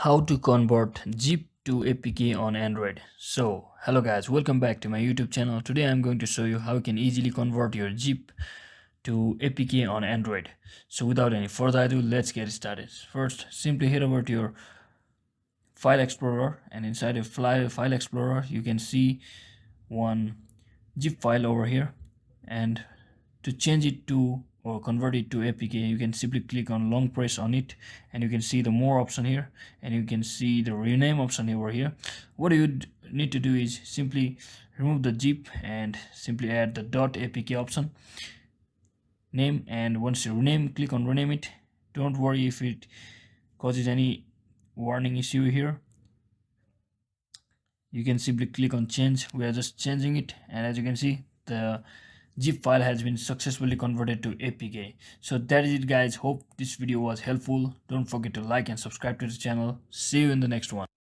How to convert zip to APK on Android. So hello guys, welcome back to my YouTube channel. Today I'm going to show you how you can easily convert your zip to APK on Android. So without any further ado, let's get started. First, simply head over to your file explorer, and inside of file explorer you can see one zip file over here. And to change it to or convert it to APK, you can simply click on long press on it, and you can see the more option here, and you can see the rename option over here. What you need to do is simply remove the zip and simply add the .apk option name, and once you rename, click on rename it. Don't worry if it causes any warning issue here. You can simply click on change. We are just changing it, and as you can see, the zip file has been successfully converted to APK. So that is it guys. Hope this video was helpful. Don't forget to like and subscribe to the channel. See you in the next one.